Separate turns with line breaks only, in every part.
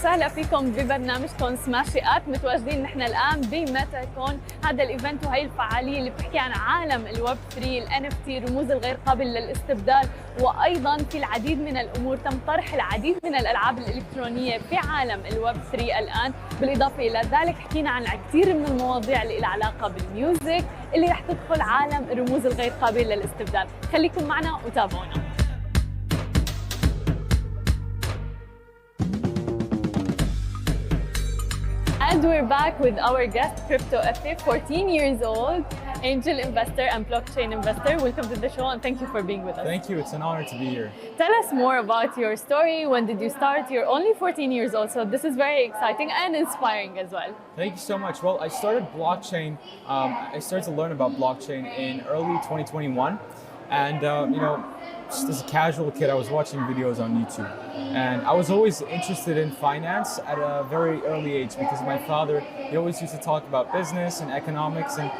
وسهلا فيكم ببرنامجكم سماشي. متواجدين نحن الان بميتاكون، هذا الايفنت وهي الفعاليه اللي بتحكي عن عالم الويب 3، الان اف تي، رموز الغير قابل للاستبدال، وايضا في العديد من الامور. تم طرح العديد من الالعاب الالكترونيه في عالم الويب 3 الان، بالاضافه الى ذلك حكينا عن كثير من المواضيع اللي لها علاقه بالميوزك اللي رح تدخل عالم الرموز الغير قابل للاستبدال. خليكم معنا وتابعونا. And we're back with our guest, Crypto Efe, 14 years old, angel investor and blockchain investor. Welcome to the show and thank you for being with us.
Thank you, it's an honor to be here.
Tell us more about your story. When did you start? You're only 14 years old, so this is very exciting and inspiring as well.
Thank you so much. Well, I started blockchain, I started to learn about blockchain in early 2021. And, just as a casual kid, I was watching videos on YouTube. And I was always interested in finance at a very early age because my father, he always used to talk about business and economics, and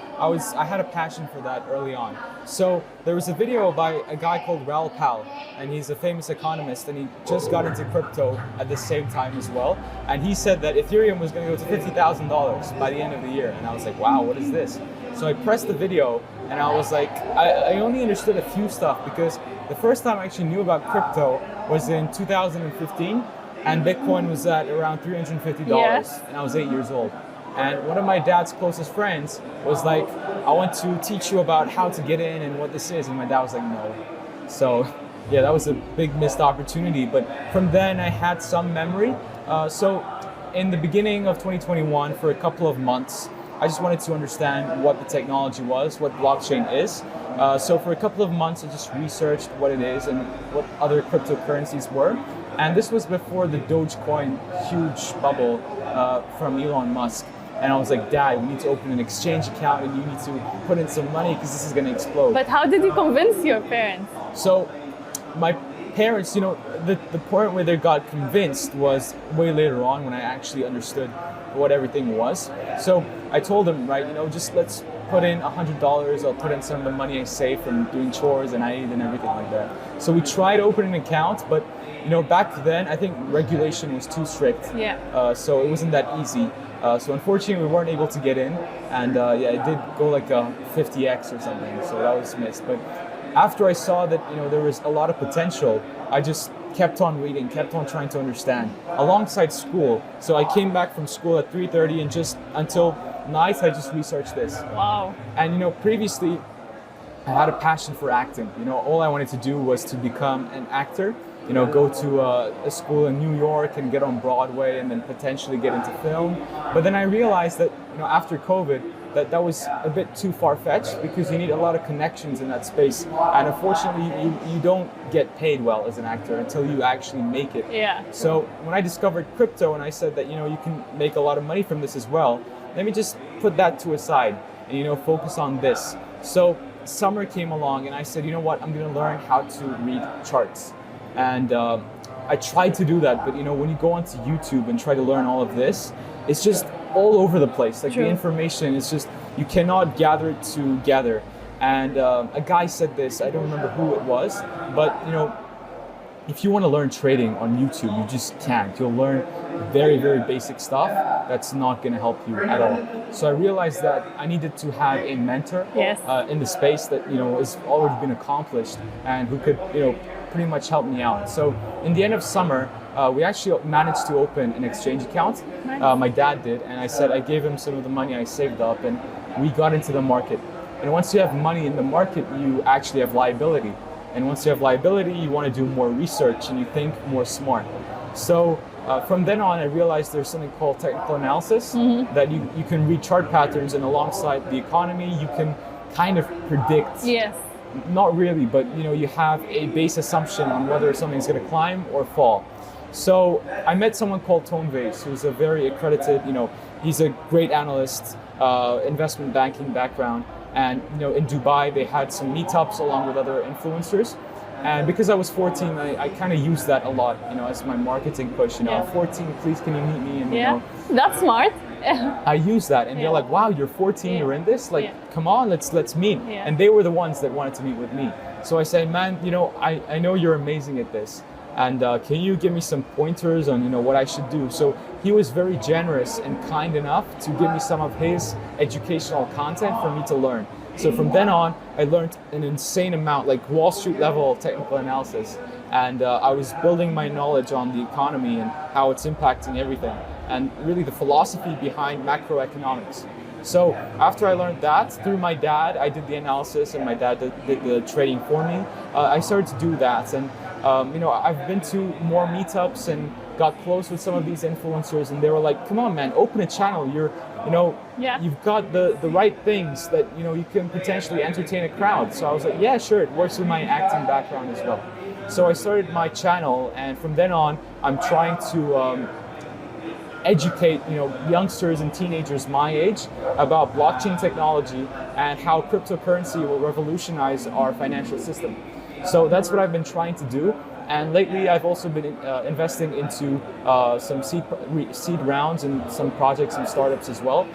I had a passion for that early on. So there was a video by a guy called Waala, and he's a famous economist, and he just got into crypto at the same time as well. And he said that Ethereum was going to go to $50,000 by the end of the year. And I was like, wow, what is this? So I pressed the video and I was like, I only understood a few stuff because the first time I actually knew about crypto was in 2015, and Bitcoin was at around $350,
yes.
And I was 8 years old. And one of my dad's closest friends was like, I want to teach you about how to get in and what this is. And my dad was like, no. So yeah, that was a big missed opportunity. But from then I had some memory. So in the beginning of 2021, for a couple of months, I just wanted to understand what the technology was, what blockchain is. So for a couple of months, I just researched what it is and what other cryptocurrencies were. And this was before the Dogecoin huge bubble from Elon Musk. And I was like, Dad, we need to open an exchange account and you need to put in some money because this is going to explode.
But how did you convince your parents?
So my parents, the point where they got convinced was way later on when I actually understood what everything was. So I told them, right, just let's put in $100. I'll put in some of the money I saved from doing chores and I eat and everything like that. So we tried opening an account, but back then I think regulation was too strict.
Yeah.
So it wasn't that easy. So unfortunately we weren't able to get in, and it did go like a 50x or something. So that was missed. But after I saw that there was a lot of potential, I just kept on reading, kept on trying to understand alongside school. So I came back from school at 3:30 and just until night I just researched this.
Wow.
And previously I had a passion for acting. All I wanted to do was to become an actor, go to a school in New York and get on Broadway and then potentially get into film. But then I realized that after COVID that was a bit too far-fetched because you need a lot of connections in that space, and unfortunately you don't get paid well as an actor until you actually make it.
Yeah.
So when I discovered crypto and I said that you can make a lot of money from this as well, let me just put that to a side and focus on this. So summer came along and I said, what, I'm going to learn how to read charts. And I tried to do that, but when you go onto YouTube and try to learn all of this, it's just all over the place. Like,
true.
The information is just, you cannot gather it together. And a guy said this, I don't remember who it was, but if you want to learn trading on YouTube, you just can't. You'll learn very, very basic stuff that's not going to help you at all. So I realized that I needed to have a mentor,
yes.
In the space that has already been accomplished and who could pretty much help me out. So in the end of summer, we actually managed to open an exchange account.
Nice.
My dad did, and I gave him some of the money I saved up, and we got into the market. And once you have money in the market, you actually have liability. And once you have liability, you want to do more research and you think more smart. So from then on, I realized there's something called technical analysis,
mm-hmm.
that you can read chart patterns, and alongside the economy, you can kind of predict.
Yes.
Not really, but you have a base assumption on whether something's going to climb or fall. So I met someone called Tone Vase, who's a very accredited, he's a great analyst, investment banking background. And in Dubai, they had some meetups along with other influencers. And because I was 14, I kind of used that a lot, as my marketing push.
Yeah.
14, please can you meet me? And
that's smart.
I use that, and they're like, wow, you're 14, you're in this? Like, come on, let's meet. And they were the ones that wanted to meet with me. So I said, man, I know you're amazing at this. and can you give me some pointers on what I should do? So he was very generous and kind enough to give me some of his educational content for me to learn. So from then on, I learned an insane amount, like Wall Street level technical analysis, and I was building my knowledge on the economy and how it's impacting everything, and really the philosophy behind macroeconomics. So after I learned that, through my dad, I did the analysis, and my dad did the trading for me. I started to do that, and I've been to more meetups and got close with some of these influencers, and they were like, "Come on, man, open a channel. You've got the right things that you can potentially entertain a crowd." So I was like, "Yeah, sure, it works with my acting background as well." So I started my channel, and from then on, I'm trying to educate youngsters and teenagers my age about blockchain technology and how cryptocurrency will revolutionize our financial system. So that's what I've been trying to do. And lately, I've also been investing into some seed rounds and some projects and startups as well.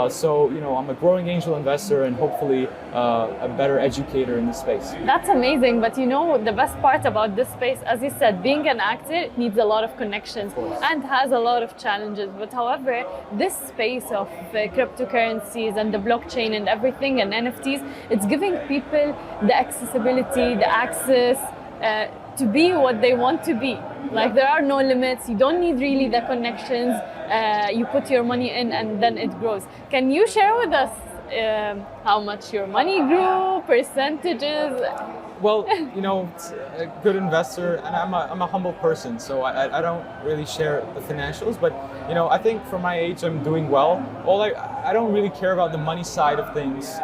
So I'm a growing angel investor and hopefully a better educator in this space.
That's amazing. But the best part about this space, as you said, being an actor needs a lot of connections and has a lot of challenges. But however, this space of cryptocurrencies and the blockchain and everything and NFTs, it's giving people the accessibility, the access to be what they want to be. Like there are no limits. You don't need really the connections. You put your money in and then it grows. Can you share with us how much your money grew, percentages?
Well, it's a good investor, and I'm a humble person, so I don't really share the financials. But I think for my age, I'm doing well. I don't really care about the money side of things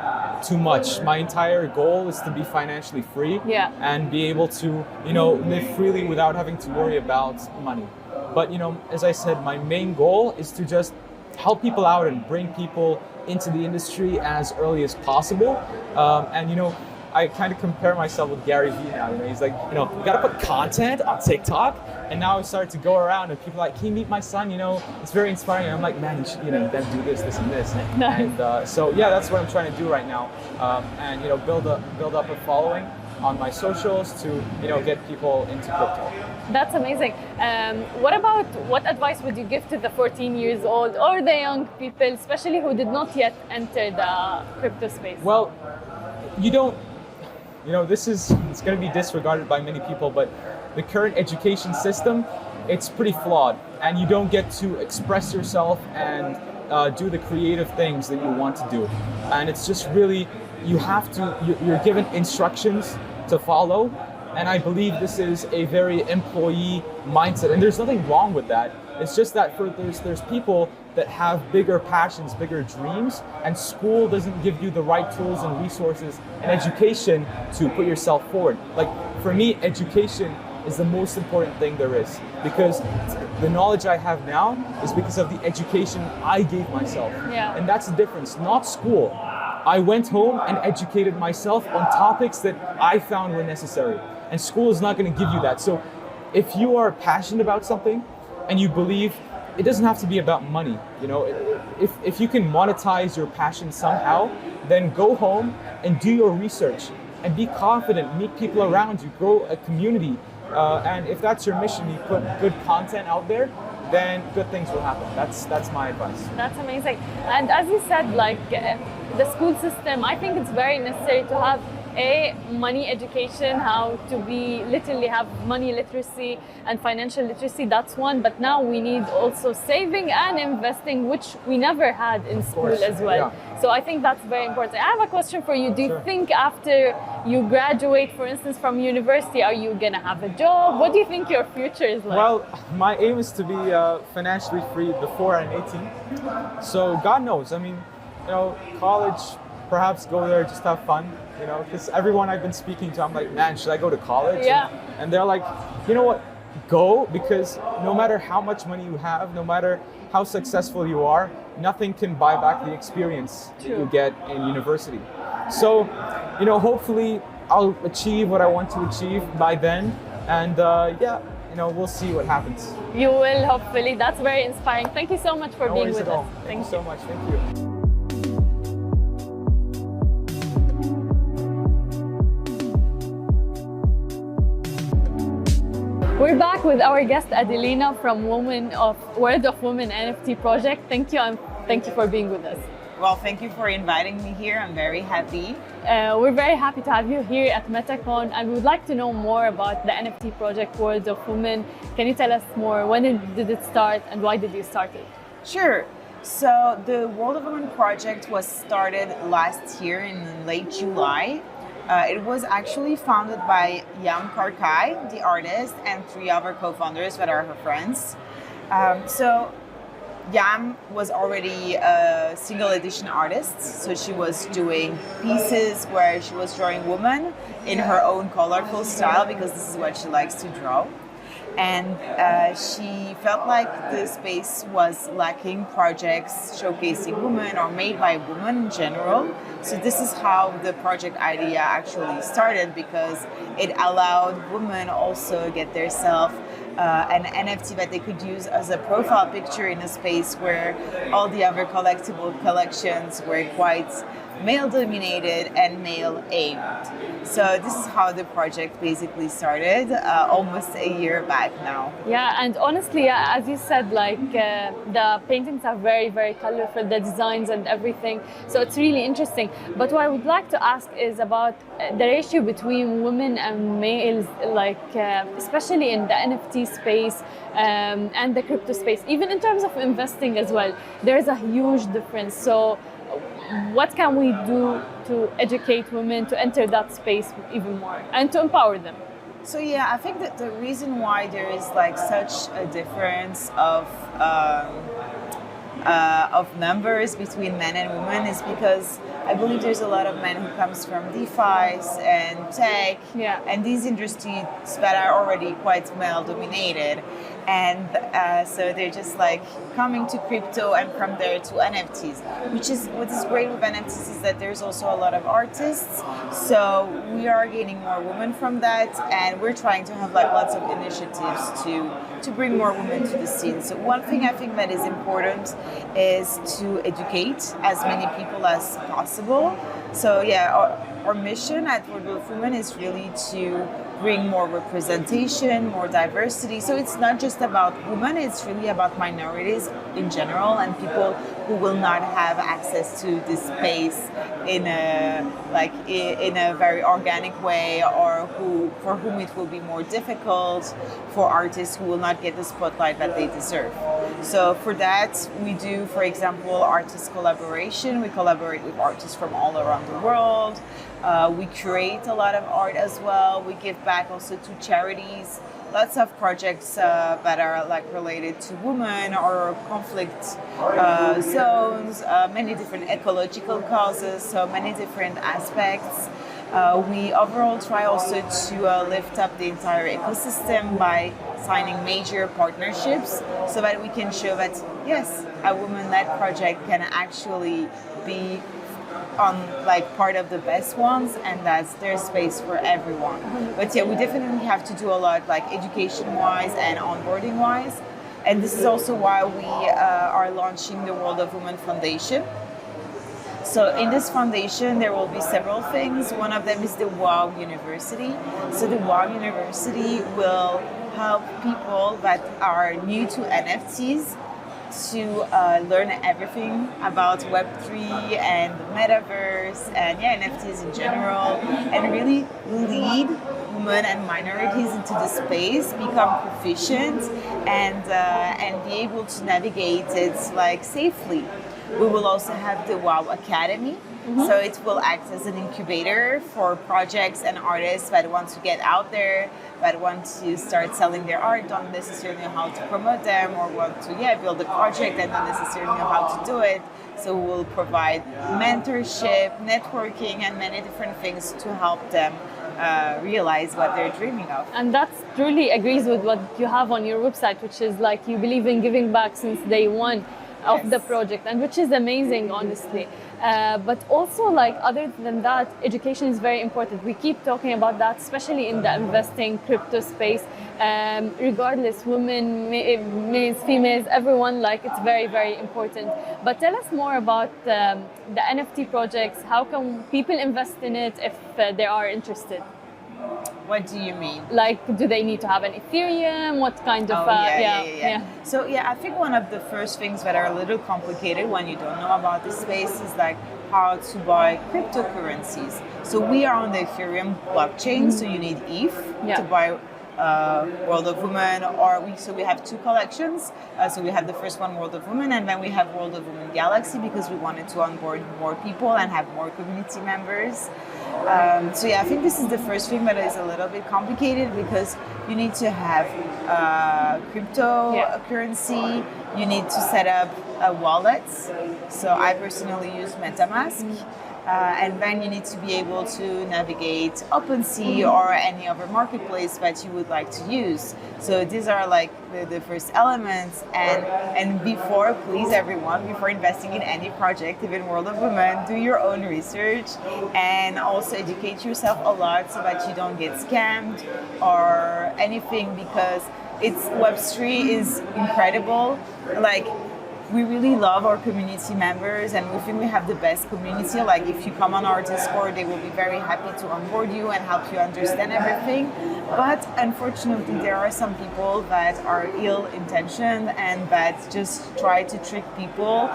too much. My entire goal is to be financially free and be able to live freely without having to worry about money. But as I said, my main goal is to just help people out and bring people into the industry as early as possible. I kind of compare myself with Gary Vee now. He's like, you gotta put content on TikTok. And now I started to go around and people are like, can you meet my son? It's very inspiring. And I'm like, man, you then do this, and this.
Nice.
And so yeah, that's what I'm trying to do right now. And build up a following on my socials to get people into crypto.
That's amazing. What advice would you give to the 14 years old or the young people, especially who did not yet enter the crypto space?
Well, it's going to be disregarded by many people, but the current education system, it's pretty flawed, and you don't get to express yourself and do the creative things that you want to do. And it's just really, you're given instructions to follow, and I believe this is a very employee mindset, and there's nothing wrong with that. It's just that there's people that have bigger passions, bigger dreams, and school doesn't give you the right tools and resources and education to put yourself forward. Like for me, education is the most important thing there is, because the knowledge I have now is because of the education I gave myself.
Yeah.
And that's the difference, not school. I went home and educated myself on topics that I found were necessary, and school is not going to give you that. So if you are passionate about something and you believe, it doesn't have to be about money. If you can monetize your passion somehow, then go home and do your research and be confident, meet people around you, grow a community. And if that's your mission, you put good content out there, then good things will happen. That's my advice.
That's amazing. And as you said, the school system, I think it's very necessary to have money education, how to literally have money literacy and financial literacy. That's one, but now we need also saving and investing, which we never had in school as well. Yeah. So I think that's very important. I have a question for you. Do you think after you graduate, for instance, from university, are you gonna have a job? What do you think your future is like?
Well, my aim is to be financially free before I'm 18. So God knows. I mean, college, perhaps go there, just have fun. Because everyone I've been speaking to, I'm like, man, should I go to college?
Yeah.
And they're like, you know what? Go, because no matter how much money you have, no matter how successful you are, nothing can buy back the experience that you get in university. So, hopefully I'll achieve what I want to achieve by then. And we'll see what happens.
You will, hopefully. That's very inspiring. Thank you so much for being with us.
Thank you so much. Thank you.
We're back with our guest Adelina from World of Women NFT project. Thank you, and thank you for being with us.
Well, thank you for inviting me here. I'm very happy.
We're very happy to have you here at Metacon, and we would like to know more about the NFT project World of Women. Can you tell us more? When did it start, and why did you start it?
Sure. So the World of Women project was started last year in late July. It was actually founded by Yam Karkai, the artist, and 3 other co-founders that are her friends. So Yam was already a single edition artist, so she was doing pieces where she was drawing women in her own colorful style, because this is what she likes to draw. And she felt like the space was lacking projects showcasing women or made by women in general. So this is how the project idea actually started, because it allowed women also get their self an NFT that they could use as a profile picture in a space where all the other collectible collections were quite male dominated and male aimed. So this is how the project basically started almost a year back now.
Yeah, and honestly, as you said, like the paintings are very, very colorful, the designs and everything. So it's really interesting. But what I would like to ask is about the ratio between women and males, like especially in the NFT space and the crypto space, even in terms of investing as well. There is a huge difference. So what can we do to educate women to enter that space even more and to empower them?
So yeah, I think that the reason why there is like such a difference of numbers between men and women is because I believe there's a lot of men who comes from DeFi and tech, and these industries that are already quite male dominated. And so they're just like coming to crypto and from there to NFTs, what is great with NFTs is that there's also a lot of artists. So we are gaining more women from that, and we're trying to have like lots of initiatives to bring more women to the scene. So one thing I think that is important is to educate as many people as possible. So yeah, our mission at World of Women is really to bring more representation, more diversity. So it's not just about women, it's really about minorities in general and people who will not have access to this space in a very organic way, or for whom it will be more difficult, for artists who will not get the spotlight that they deserve. So for that, we do, for example, artist collaboration. We collaborate with artists from all around the world. We curate a lot of art as well. We give back also to charities. Lots of projects that are like related to women or conflict zones, many different ecological causes, so many different aspects. We overall try also to lift up the entire ecosystem by signing major partnerships so that we can show that, yes, a women-led project can actually be on like part of the best ones, and that's there's space for everyone. But yeah, we definitely have to do a lot like education-wise and onboarding-wise. And this is also why we are launching the World of Women Foundation. So in this foundation, there will be several things. One of them is the WOW University. So the WOW University will help people that are new to NFTs to learn everything about Web3 and the metaverse and NFTs in general, and really lead women and minorities into the space, become proficient, and be able to navigate it like safely. We will also have the WOW Academy. So it will act as an incubator for projects and artists that want to get out there, that want to start selling their art, don't necessarily know how to promote them, or want to build a project and don't necessarily know how to do it. So we'll provide mentorship, networking, and many different things to help them realize what they're dreaming of.
And that truly agrees with what you have on your website, which is like you believe in giving back since day one of the project, and which is amazing, honestly. But also, like, other than that, education is very important. We keep talking about that, especially in the investing crypto space. Regardless, women, males, females, everyone, like, it's very, very important. But tell us more about the NFT projects. How can people invest in it if they are interested?
What do you mean?
Like, do they need to have an Ethereum? What kind of?
Yeah. So I think one of the first things that are a little complicated when you don't know about this space is like how to buy cryptocurrencies. So we are on the Ethereum blockchain, so you need ETH to buy World of Women, so we have two collections. So we have the first one, World of Women, and then we have World of Women Galaxy because we wanted to onboard more people and have more community members. So I think this is the first thing that is a little bit complicated because you need to have cryptocurrency. You need to set up a wallet. So I personally use MetaMask. And then you need to be able to navigate OpenSea or any other marketplace that you would like to use. So these are like the first elements. And before, please everyone, before investing in any project, even World of Women, do your own research and also educate yourself a lot so that you don't get scammed or anything, because Web3 is incredible. Like, we really love our community members and we think we have the best community. Like, if you come on our Discord, they will be very happy to onboard you and help you understand everything. But unfortunately, there are some people that are ill-intentioned and that just try to trick people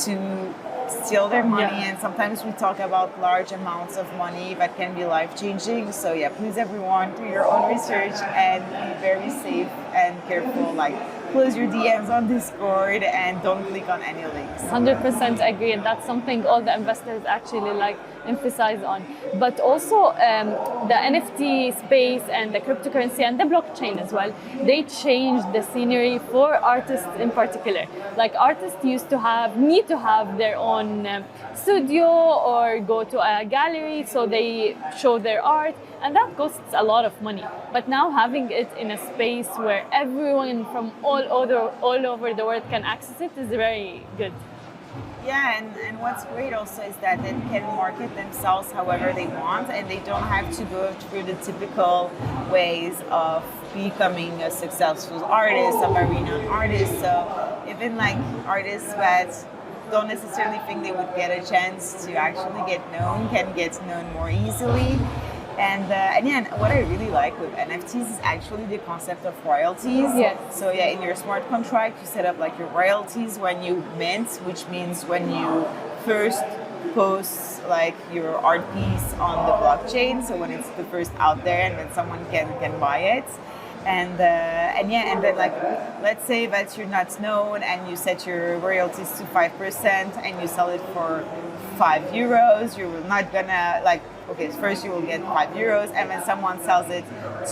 to steal their money. And sometimes we talk about large amounts of money that can be life-changing. So please everyone, do your own research and be very safe and careful. Like, close your DMs on Discord and don't click on any links.
100% agree, and that's something all the investors actually like emphasize on. But also the NFT space and the cryptocurrency and the blockchain as well, they changed the scenery for artists in particular. Like, artists used to need to have their own studio or go to a gallery so they show their art, and that costs a lot of money. But now having it in a space where everyone from all over the world can access it is very good.
Yeah, and what's great also is that they can market themselves however they want, and they don't have to go through the typical ways of becoming a successful artist, a renowned artist. So even like artists that don't necessarily think they would get a chance to actually get known can get known more easily. And what I really like with NFTs is actually the concept of royalties.
Yes.
So in your smart contract, you set up like your royalties when you mint, which means when you first post like your art piece on the blockchain. So when it's the first out there and then someone can buy it. And then like, let's say that you're not known and you set your royalties to 5% and you sell it for €5. You're not gonna like, okay, first you will get €5 and then someone sells it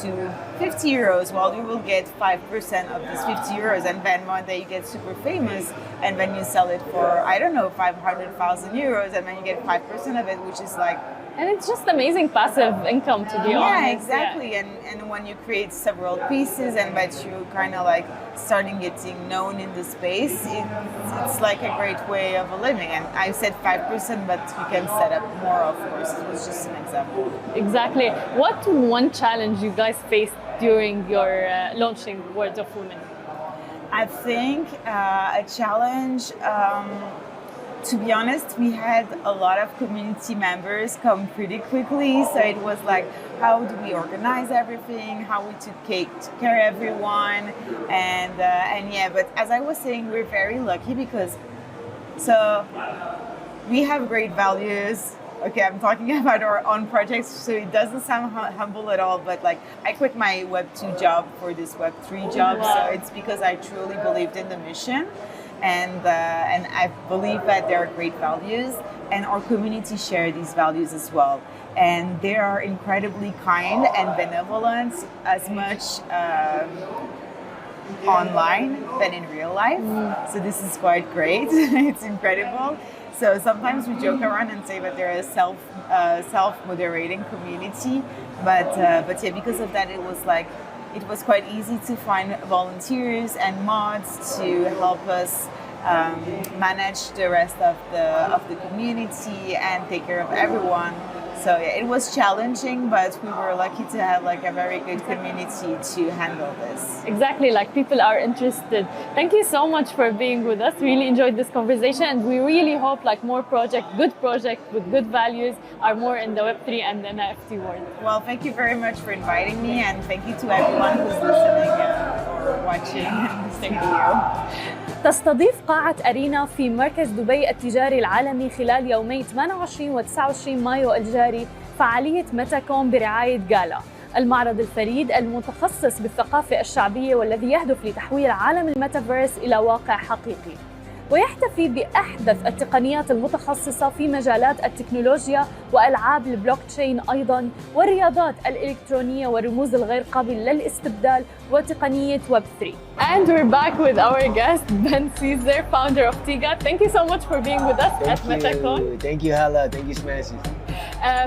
to €50. Well, you will get 5% of these €50, and then one day you get super famous and then you sell it for, I don't know, €500,000, and then you get 5% of it, which is like,
and it's just amazing passive income, to be honest.
Yeah, exactly. And when you create several pieces and that you kind of like starting getting known in the space, it's like a great way of a living. And I said 5%, but you can set up more, of course. It was just an example.
Exactly. What one challenge you guys faced during your launching World of Women?
I think a challenge, to be honest, we had a lot of community members come pretty quickly. So it was like, how do we organize everything? How we took care of everyone? But as I was saying, we're very lucky because we have great values. Okay, I'm talking about our own projects, so it doesn't sound humble at all, but like, I quit my Web2 job for this Web3 job. Wow. So it's because I truly believed in the mission. And I believe that there are great values, and our community share these values as well. And they are incredibly kind and benevolent, as much online than in real life. So this is quite great. It's incredible. So sometimes we joke around and say that they're a self-moderating community, but because of that, it was quite easy to find volunteers and mods to help us manage the rest of the community and take care of everyone. So yeah, it was challenging, but we were lucky to have like a very good community to handle this.
Exactly, like people are interested. Thank you so much for being with us. Really enjoyed this conversation, and we really hope like more good projects with good values are more in the Web3 and the NFT world.
Well, thank you very much for inviting me, and thank you to everyone who's listening or watching. Thank you.
تستضيف قاعة أرينا في مركز دبي التجاري العالمي خلال يومي 28 و 29 مايو الجاري فعالية ميتاكون برعاية غالا، المعرض الفريد المتخصص بالثقافة الشعبية والذي يهدف لتحويل عالم الميتافيرس إلى واقع حقيقي. ويحتفي بأحدث التقنيات المتخصصة في مجالات التكنولوجيا وألعاب البلوك تشين أيضاً والرياضات الإلكترونية والرموز الغير قابلة للاستبدال وتقنية Web3. And we're back with our guest, Ben Caesar, founder of Tiga. Thank you so much for being with us at Metacon.
Thank you, Hala. Thank you, Smashy.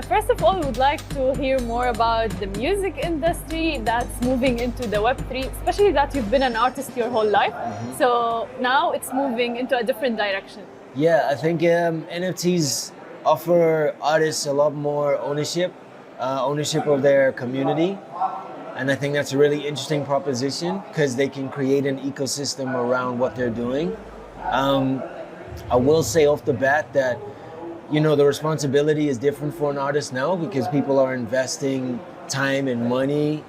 First of all, we would like to hear more about the music industry that's moving into the Web3, especially that you've been an artist your whole life. So now it's moving into a different direction.
Yeah, I think NFTs offer artists a lot more ownership of their community. And I think that's a really interesting proposition because they can create an ecosystem around what they're doing. I will say off the bat that the responsibility is different for an artist now because people are investing time and money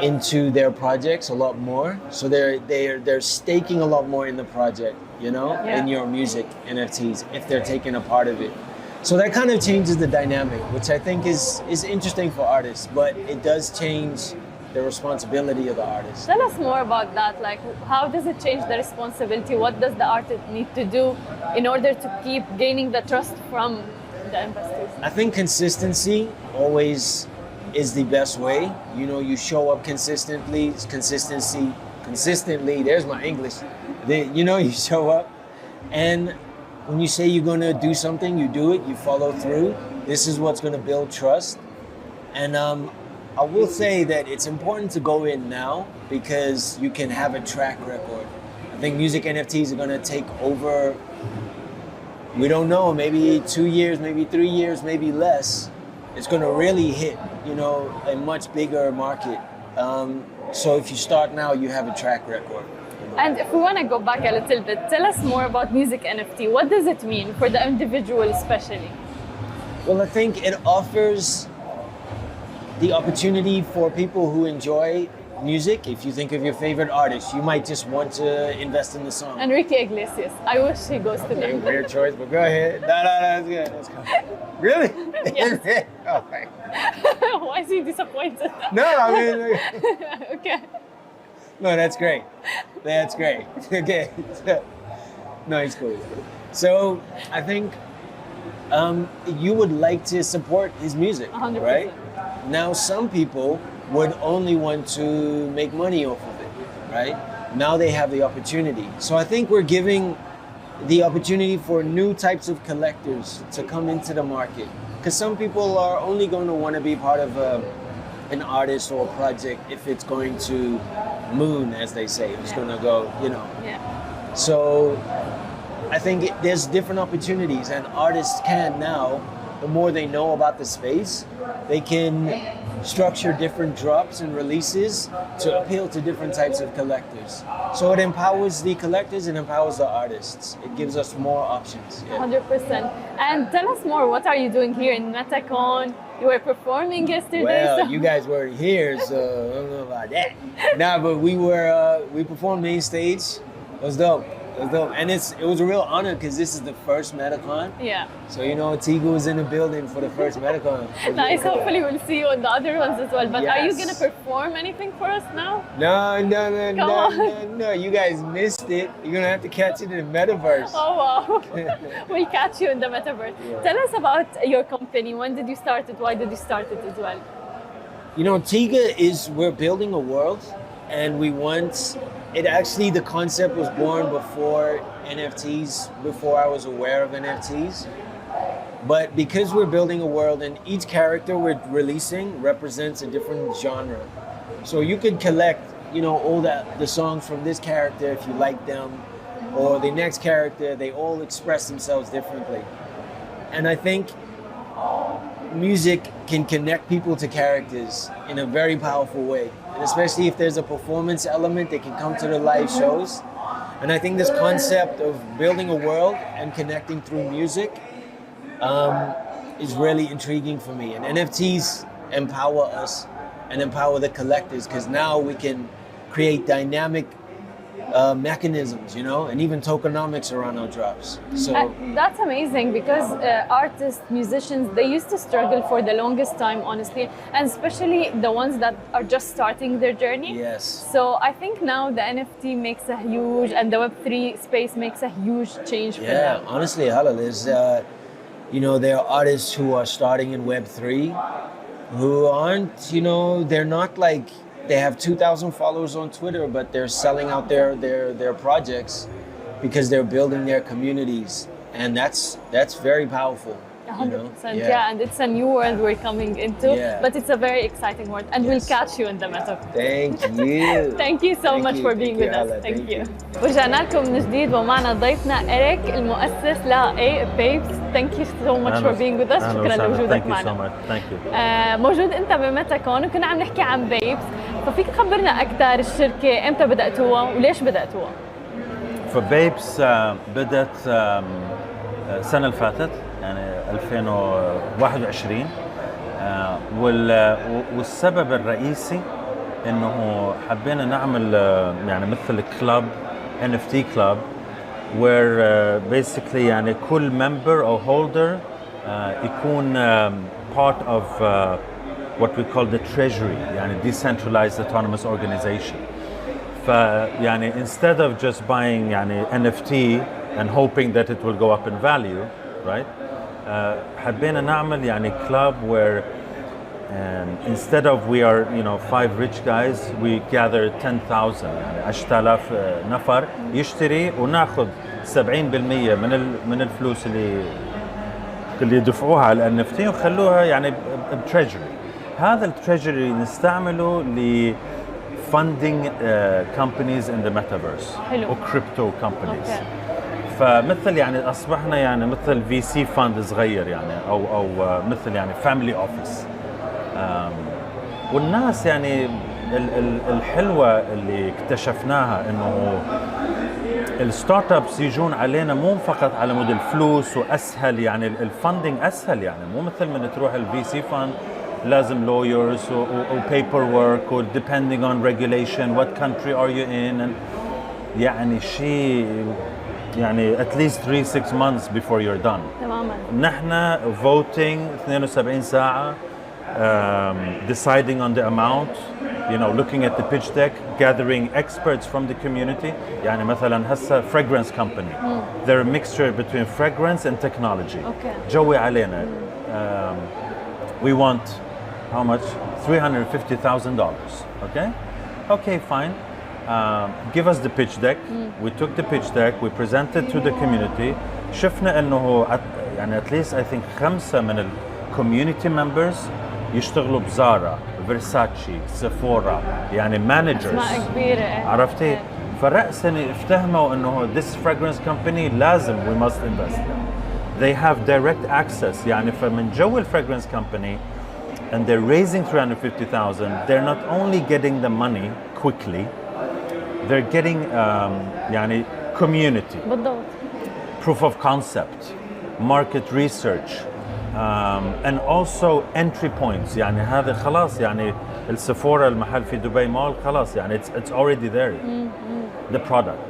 into their projects a lot more. So they're staking a lot more in the project, in your music NFTs if they're taking a part of it. So that kind of changes the dynamic, which I think is interesting for artists, but it does change the responsibility of the artist.
Tell us more about that. Like, how does it change the responsibility? What does the artist need to do in order to keep gaining the trust from the investors?
I think consistency always is the best way. You show up consistently, there's my English. You show up, and when you say you're going to do something, you do it, you follow through. This is what's going to build trust. And I will say that it's important to go in now because you can have a track record. I think music NFTs are going to take over, we don't know, maybe 2 years, maybe 3 years, maybe less. It's going to really hit, a much bigger market. So if you start now, you have a track record.
And if we want to go back a little bit, tell us more about music NFT. What does it mean for the individual especially?
Well, I think it offers the opportunity for people who enjoy music. If you think of your favorite artist, you might just want to invest in the song.
Enrique Iglesias. I wish he goes to them.
Weird choice, but go ahead. No, that's good. That's good. Really?
Yes.
Oh, right.
Why is he disappointed?
No, I mean...
Okay.
No, that's great. That's great. Okay. No, he's cool. So I think you would like to support his music,
100%.
right? Now, some people would only want to make money off of it, right? Now they have the opportunity. So I think we're giving the opportunity for new types of collectors to come into the market. Because some people are only going to want to be part of an artist or a project if it's going to moon, as they say. It's going to go,
Yeah.
So I think there's different opportunities, and artists can now, the more they know about the space, they can structure different drops and releases to appeal to different types of collectors. So it empowers the collectors and empowers the artists. It gives us more options. Yeah.
100%. And tell us more, what are you doing here in Metacon? You were performing yesterday.
Well, you guys were here, so I don't know about that. Nah, but we performed main stage. It was dope. It was dope. And it was a real honor because this is the first Metacon.
Yeah.
So, Tiga was in the building for the first Metacon.
Nice. Hopefully we'll see you on the other ones as well. But
Yes.
Are you going to perform anything for us now?
No. You guys missed it. You're going to have to catch it in the metaverse.
Oh, wow. We'll catch you in the metaverse.
Yeah.
Tell us about your company. When did you start it? Why did you start it as well?
Tiga we're building a world, and we want... the concept was born before NFTs, before I was aware of NFTs. But because we're building a world and each character we're releasing represents a different genre. So you could collect, all the songs from this character if you like them, or the next character, they all express themselves differently. And I think music can connect people to characters in a very powerful way. And especially if there's a performance element, they can come to the live shows. And I think this concept of building a world and connecting through music is really intriguing for me. And NFTs empower us and empower the collectors, because now we can create dynamic mechanisms, you know, and even tokenomics around our drops. So
that's amazing, because artists, musicians, they used to struggle for the longest time, honestly, and especially the ones that are just starting their journey.
yes,
So I think now the NFT makes a huge, and the Web3 space makes a huge change for
yeah,
them.
honestly, Hala, there's, you know, there are artists who are starting in Web3 who aren't, you know, they're not like, they have 2,000 followers on Twitter, but they're selling out their projects because they're building their communities, and that's very powerful.
100%, yeah, and it's a new world we're coming into, but it's a very exciting world, and we'll catch you in the Metacon.
Thank you.
Thank you so much for being with us. Thank you. ورجعنا لكم من جديد ومعنا ضيفنا إريك المؤسس لبيبس. Thank you so much for being with us. شكرا لوجودك معنا.
Thank you.
موجود أنت بميتاكون، وكنا عم نحكي عن بيبس، ففيك تخبرنا أكثر الشركة إمتى بدأتوها وليش بدأتوها؟
فبيبس بدأت السنة اللي فاتت، يعني 2021. والسبب الرئيسي انه حبينا نعمل يعني مثل كلاب NFT club where basically يعني كل member or holder يكون part of what we call the treasury، يعني decentralized autonomous organization. فيعني instead of just buying يعني NFT and hoping that it will go up in value, right? حبينا نعمل يعني club where instead of we are 5 rich guys, we gather 10,000 يعني 10,000 نفر يشتري وناخذ 70% من الفلوس اللي يدفعوها على ال NFT وخلوها يعني بتريجري. هذا التريجري نستعمله ل funding companies in the metaverse
حلو.
و crypto companies. فمثل يعني اصبحنا يعني مثل VC fund صغير يعني او مثل يعني family office. والناس يعني الحلوه اللي اكتشفناها انه الستارت ابس يجون علينا مو فقط على مود الفلوس واسهل، يعني الفندنج اسهل، يعني مو مثل من تروح الفي سي فند لازم lawyers و paperwork و depending on regulation what country are you in and يعني شيء يعني at least 3-6 months before you're done.
تماما.
نحن voting 72 ساعة, deciding on the amount, looking at the pitch deck, gathering experts from the community. يعني مثلا هسه fragrance company. They're a mixture between fragrance and technology.
Okay.
جوي علينا. We want how much? $350,000. Okay? Okay, fine. Give us the pitch deck. We took the pitch deck, we presented to the community. شفنا انه يعني at least I think 5 من ال community members يشتغلوا بزارا, فيرساتشي, سيفورا, يعني managers.
اسماء كبيرة.
عرفتي؟ فرأسا افتهموا انه this fragrance company لازم we must invest. They have direct access, يعني فمن جو ال fragrance company and they're raising 350,000, they're not only getting the money quickly, they're getting يعني community,
بالضبط.
proof of concept, market research, and also entry points. يعني هذا خلاص يعني السفورة المحل في دبي مول خلاص يعني it's already there the product.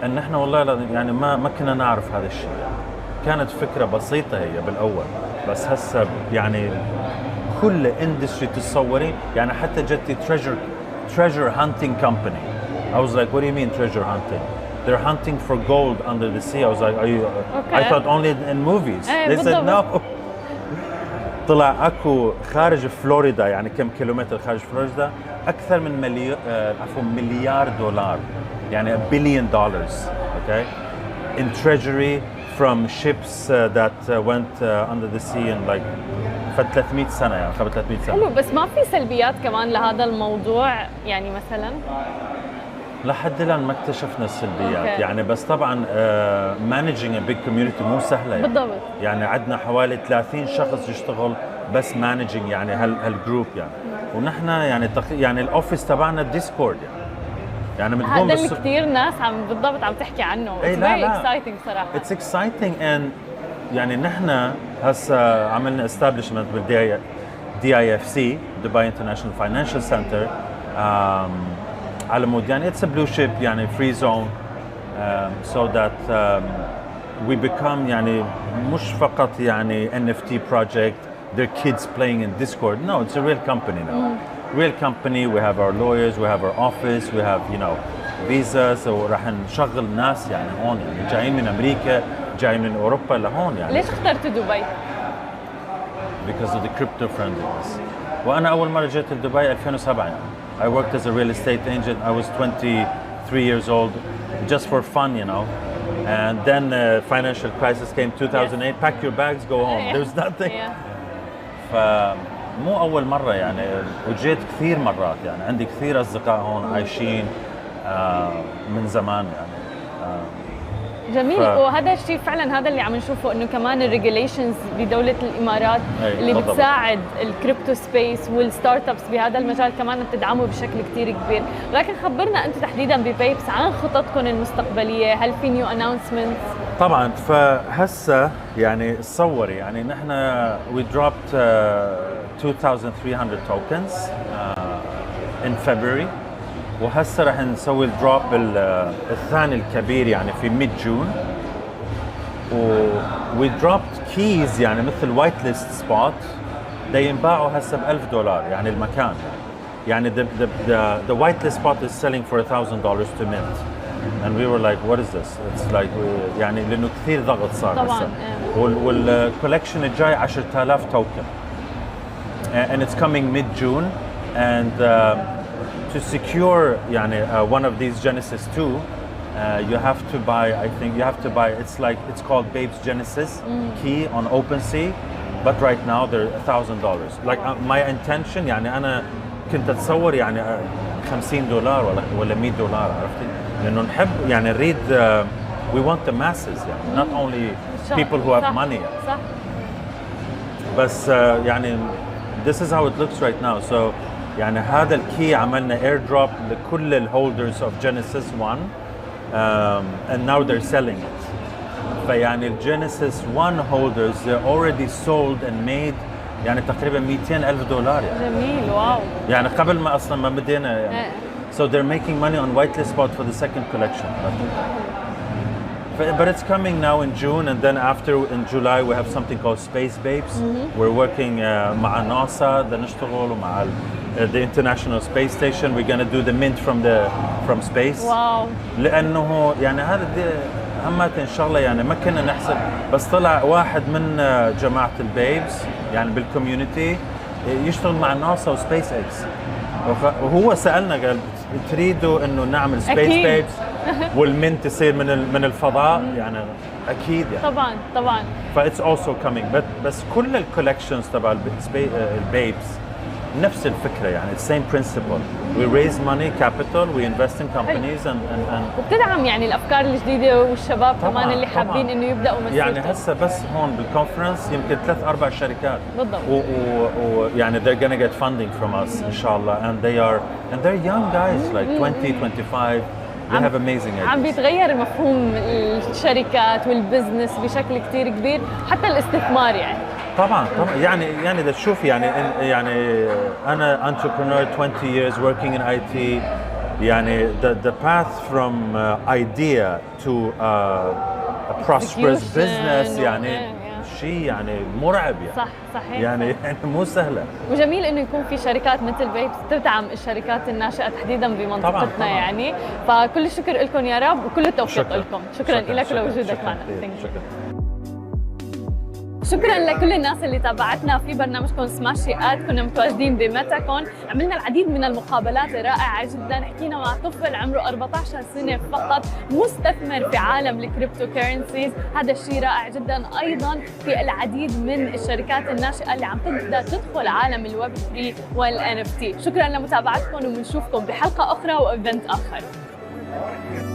ان احنا والله يعني ما كنا نعرف هذا الشيء. كانت فكرة بسيطة هي بالأول, بس هسه يعني كل اندستري تتصوري, يعني حتى جتي treasure hunting company. I was like, what do you mean treasure hunting? They're hunting for gold under the sea. I was like, are you?
Okay.
I thought only in movies. They said no. طلع اكو خارج فلوريدا, يعني كم كيلومتر خارج فلوريدا, اكثر من مليار دولار, يعني $1 billion, okay, in treasury from ships that went under the sea in like 300 سنة, يعني قبل 300 سنة.
حلو, بس ما في سلبيات كمان لهذا الموضوع يعني مثلا؟
لحد الان ما اكتشفنا السلبيات.
أوكي.
يعني بس طبعا مانجينج ا بيج كوميونتي مو سهله يعني.
بالضبط.
يعني عندنا حوالي 30 شخص يشتغل بس مانجينج يعني هالجروب يعني. ونحن يعني يعني الاوفيس تبعنا ديسكورد يعني بنقوم
هذا اللي كثير ناس بالضبط عم تحكي عنه.
اي
It's
لا
very
لا
exciting صراحه.
It's exciting and يعني نحن هسه عملنا establishment بالدي DIFC دبي انترناشونال فاينانشال سنتر على مود يعني it's a blue chip يعني free zone so that we become يعني مش فقط يعني NFT project their kids playing in Discord. No, it's a real company now. Real company. We have our lawyers, we have our office, we have visas. وراح نشغل ناس يعني هون يعني جايين من امريكا جايين من اوروبا لهون يعني.
ليش اخترتوا دبي؟
Because of the crypto friendliness. وانا اول مره جيت لدبي 2007 يعني. I worked as a real estate agent. I was 23 years old, just for fun, And then financial crisis came 2008. Pack your bags, go home. There's nothing. فمو أول مرة يعني وجيت كثير مرات يعني عندي كثير أصدقاء هون عايشين من زمان يعني.
جميل. وهذا الشيء فعلا هذا اللي عم نشوفه انه كمان الريجوليشنز بدوله الامارات اللي
بالضبط.
بتساعد الكريبتو سبيس والستارت ابس بهذا المجال كمان بتدعمه بشكل كثير كبير. لكن خبرنا انتم تحديدا ببيبس عن خططكم المستقبليه، هل في نيو اناونسمنتس؟
طبعا فهسه يعني تصوري يعني نحن we dropped 2300 tokens in February وهسه رح نسوي الدروب الثاني الكبير يعني في ميد جون وي دروبت كيز يعني مثل وايت ليست سبوت دا ينباعوا هسه $1000 يعني المكان يعني the white list spot is selling for $1,000 to mint and we were like what is this it's like يعني لانه كثير ضغط صار
طبعا
هسه والكولكشن الجاي 10,000 توكن and it's coming mid June and to secure يعني one of these Genesis 2 you have to buy I think you have to buy it's called Babes Genesis key on OpenSea but right now they're $1,000 like my intention يعني أنا كنت أتصور يعني $50 ولا $100 عرفتي لأنه نحب يعني نريد we want the masses يعني not only people who have money
صح.
بس يعني this is how it looks right now so يعني هذا الكي عملنا airdrop لكل الهولدرز of Genesis 1 and now they're selling it فيعني الجينيسيس 1 holders they're already sold and made يعني تقريبا $200,000 يعني
جميل واو
يعني قبل ما اصلا ما بدينا يعني so they're making money on whitelist spot for the second collection but it's coming now in June and then after in July we have something called Space Babes we're working مع ناسا نشتغل ومع the International Space Station we're going to do the mint from space
واو
لانه يعني هذا همات ان شاء الله يعني ما كنا نحسب بس طلع واحد من جماعه البيبس يعني بالكوميونتي يشتغل مع ناسا وسبيس اكس وهو سالنا قال تريدوا انه نعمل سبيس بيبس والمنت يصير من الفضاء يعني اكيد يعني
طبعا
فايتس اولسو كامينج بس كل الكولكشنز تبع البيبس نفس الفكره يعني same principle we raise money capital we invest in companies and
وبتدعم يعني الافكار الجديده والشباب كمان اللي حابين انه يبداوا مسيرتهم
يعني هسه بس هون بالكونفرنس يمكن 3-4 شركات
بالضبط
ويعني they're gonna get funding from us ان شاء الله and they're young guys like 20-25 they have amazing ideas
عم بيتغير مفهوم الشركات والبزنس بشكل كتير كبير حتى الاستثمار يعني
طبعا يعني اذا تشوف يعني انا entrepreneur 20 years working in IT يعني the path from idea to a prosperous business يعني شيء يعني مرعب يعني
صح صحيح
يعني مو سهله
وجميل انه يكون في شركات مثل بيبس تدعم الشركات الناشئه تحديدا بمنطقتنا طبعاً. يعني فكل الشكر لكم يا رب وكل التوفيق لكم شكرا لك ولوجودك معنا شكرا لكل الناس اللي تابعتنا في برنامجكم سماشي كنا متواجدين بميتاكون عملنا العديد من المقابلات رائعه جدا حكينا مع طفل عمره 14 سنه فقط مستثمر في عالم الكريبتو كيرنسيز هذا الشيء رائع جدا ايضا في العديد من الشركات الناشئه اللي عم تبدا تدخل عالم الويب 3 والان اف تي شكرا لمتابعتكم وبنشوفكم بحلقه اخرى وايفنت اخر
Bye.